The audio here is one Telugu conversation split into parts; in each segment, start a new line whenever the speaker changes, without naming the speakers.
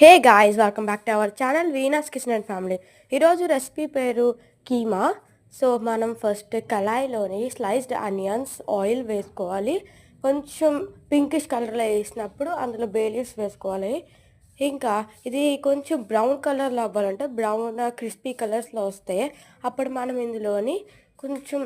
Hey guys, welcome back to our channel Veena's kitchen and family. ఈరోజు రెసిపీ పేరు కీమా. సో మనం ఫస్ట్ కళాయిలోని స్లైస్డ్ ఆనియన్స్ ఆయిల్ వేసుకోవాలి. కొంచెం పింకిష్ కలర్లో వేసినప్పుడు అందులో బే లీవ్స్ వేసుకోవాలి. ఇంకా ఇది కొంచెం బ్రౌన్ కలర్లో అవ్వాలంటే బ్రౌన్ క్రిస్పీ కలర్స్లో వస్తే అప్పుడు మనం ఇందులోని కొంచెం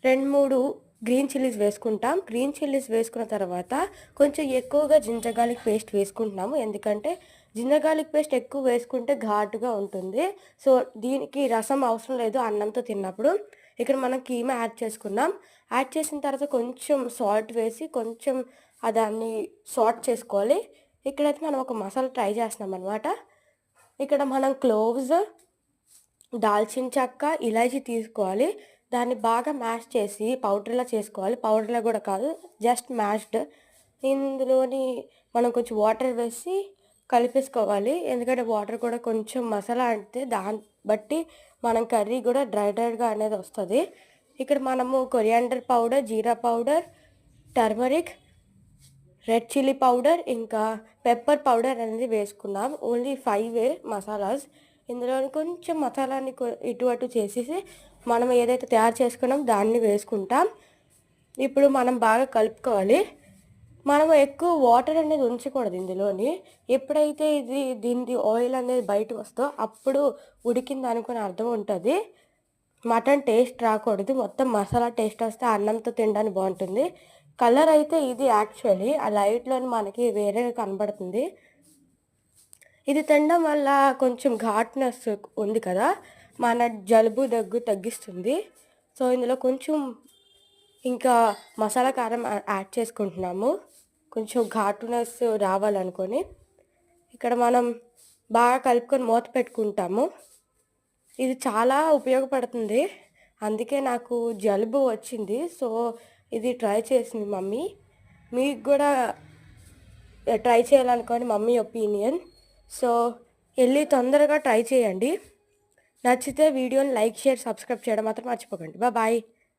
2-3 గ్రీన్ చిల్లీస్ వేసుకుంటాం. గ్రీన్ చిల్లీస్ వేసుకున్న తర్వాత కొంచెం ఎక్కువగా జింజర్ గార్లిక్ పేస్ట్ వేసుకుంటున్నాము. ఎందుకంటే జింజర్ గార్లిక్ పేస్ట్ ఎక్కువ వేసుకుంటే ఘాటుగా ఉంటుంది. సో దీనికి రసం అవసరం లేదు అన్నంతో తిన్నప్పుడు. ఇక్కడ మనం కీమా యాడ్ చేసుకున్నాం. యాడ్ చేసిన తర్వాత కొంచెం సాల్ట్ వేసి కొంచెం దాన్ని సాట్ చేసుకోవాలి. ఇక్కడైతే మనం ఒక మసాలా ట్రై చేస్తున్నాం అనమాట. ఇక్కడ మనం క్లోవ్స్, దాల్చిన చెక్క, ఇలాచీ తీసుకోవాలి. దాన్ని బాగా మ్యాష్ చేసి పౌడర్లా చేసుకోవాలి. పౌడర్లా కూడా కాదు, జస్ట్ మ్యాష్డ్. ఇందులోని మనం కొంచెం వాటర్ వేసి కలిపేసుకోవాలి. ఎందుకంటే వాటర్ కూడా కొంచెం మసాలా అంటే దాన్ని బట్టి మనం కర్రీ కూడా డ్రైగా అనేది వస్తుంది. ఇక్కడ మనము coriander powder, jeera powder, turmeric, red chilli powder, ఇంకా పెప్పర్ పౌడర్ అనేది వేసుకున్నాం. ఓన్లీ 5 మసాలాస్. ఇందులో కొంచెం మసాలాని ఇటు అటు చేసేసి మనం ఏదైతే తయారు చేసుకున్నాం దాన్ని వేసుకుంటాం. ఇప్పుడు మనం బాగా కలుపుకోవాలి. మనం ఎక్కువ వాటర్ అనేది ఉంచకూడదు ఇందులోని. ఎప్పుడైతే దీని ఆయిల్ అనేది బయట వస్తుందో అప్పుడు ఉడికింది అనుకుని అర్థం ఉంటుంది. మటన్ టేస్ట్ రాకూడదు, మొత్తం మసాలా టేస్ట్ వస్తే అన్నంతో తినడానికి బాగుంటుంది. కలర్ అయితే ఇది యాక్చువల్లీ ఆ లైట్లోని మనకి వేరేగా కనబడుతుంది. ఇది తినడం వల్ల కొంచెం ఘాట్నెస్ ఉంది కదా, మన జలుబు దగ్గు తగ్గిస్తుంది. సో ఇందులో కొంచెం ఇంకా మసాలా కారం యాడ్ చేసుకుంటున్నాము, కొంచెం ఘాటునెస్ రావాలనుకొని. ఇక్కడ మనం బాగా కలుపుకొని మూత పెట్టుకుంటాము. ఇది చాలా ఉపయోగపడుతుంది, అందుకే నాకు జలుబు వచ్చింది. సో ఇది ట్రై చేసింది మమ్మీ. మీకు కూడా ట్రై చేయాలనుకోని మమ్మీ ఒపీనియన్. సో వెళ్ళి తొందరగా ట్రై చేయండి. నచ్చితే వీడియోని లైక్, షేర్, సబ్స్క్రైబ్ చేయడం మాత్రం మర్చిపోకండి. బాయ్.